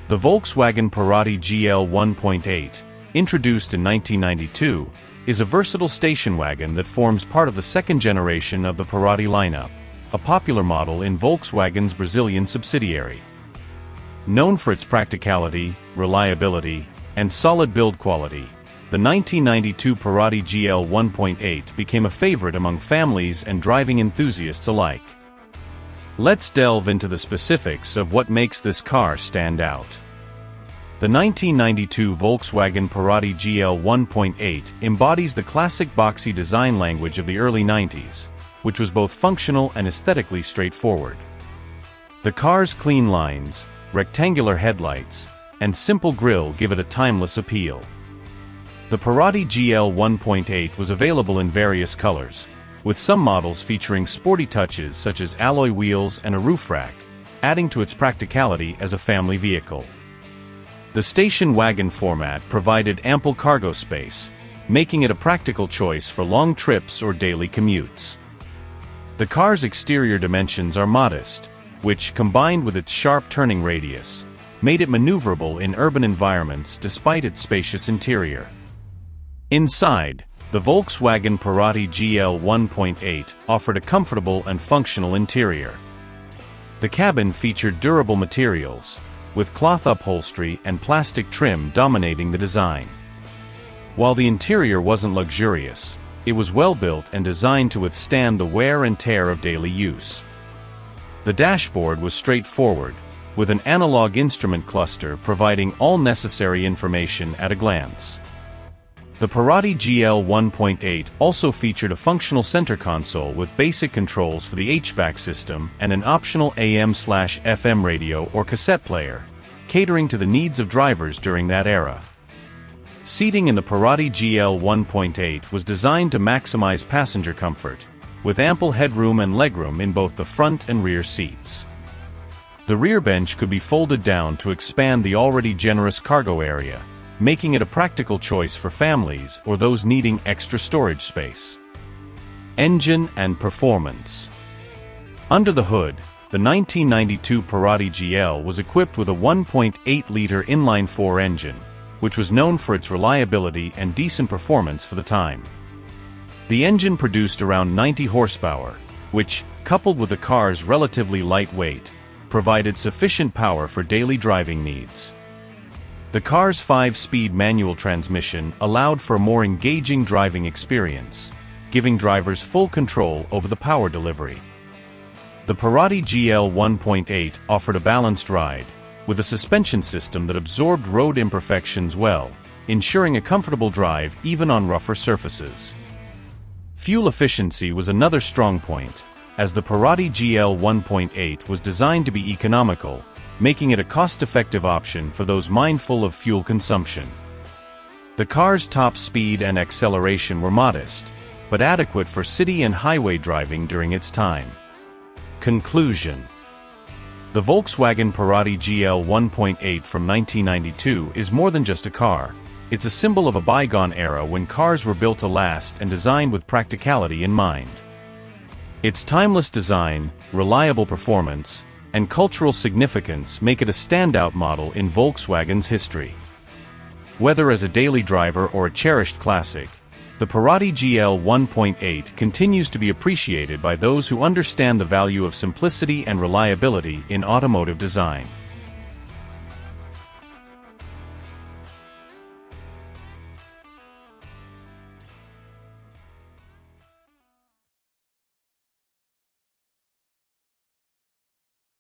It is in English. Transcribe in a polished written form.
The Volkswagen Parati GL 1.8, introduced in 1992, is a versatile station wagon that forms part of the second generation of the Parati lineup, a popular model in Volkswagen's Brazilian subsidiary. Known for its practicality, reliability, and solid build quality, the 1992 Parati GL 1.8 became a favorite among families and driving enthusiasts alike. Let's delve into the specifics of what makes this car stand out. The 1992 Volkswagen Parati GL 1.8 embodies the classic boxy design language of the early 90s, which was both functional and aesthetically straightforward. The car's clean lines, rectangular headlights, and simple grille give it a timeless appeal. The Parati GL 1.8 was available in various colors, with some models featuring sporty touches such as alloy wheels and a roof rack, adding to its practicality as a family vehicle. The station wagon format provided ample cargo space, making it a practical choice for long trips or daily commutes. The car's exterior dimensions are modest, which, combined with its sharp turning radius, made it maneuverable in urban environments despite its spacious interior. Inside, the Volkswagen Parati GL 1.8 offered a comfortable and functional interior. The cabin featured durable materials, with cloth upholstery and plastic trim dominating the design. While the interior wasn't luxurious, it was well built and designed to withstand the wear and tear of daily use. The dashboard was straightforward, with an analog instrument cluster providing all necessary information at a glance. The Parati GL 1.8 also featured a functional center console with basic controls for the HVAC system and an optional AM/FM radio or cassette player, catering to the needs of drivers during that era. Seating in the Parati GL 1.8 was designed to maximize passenger comfort, with ample headroom and legroom in both the front and rear seats. The rear bench could be folded down to expand the already generous cargo area, making it a practical choice for families or those needing extra storage space. Engine and performance. Under the hood, the 1992 Parati GL was equipped with a 1.8-liter inline-4 engine, which was known for its reliability and decent performance for the time. The engine produced around 90 horsepower, which, coupled with the car's relatively light weight, provided sufficient power for daily driving needs. The car's 5-speed manual transmission allowed for a more engaging driving experience, giving drivers full control over the power delivery. The Parati GL 1.8 offered a balanced ride, with a suspension system that absorbed road imperfections well, ensuring a comfortable drive even on rougher surfaces. Fuel efficiency was another strong point, as the Parati GL 1.8 was designed to be economical, making it a cost-effective option for those mindful of fuel consumption. The car's top speed and acceleration were modest, but adequate for city and highway driving during its time. Conclusion. The Volkswagen Parati GL 1.8 from 1992 is more than just a car. It's a symbol of a bygone era when cars were built to last and designed with practicality in mind. Its timeless design, reliable performance, and cultural significance make it a standout model in Volkswagen's history. Whether as a daily driver or a cherished classic, the Parati GL 1.8 continues to be appreciated by those who understand the value of simplicity and reliability in automotive design.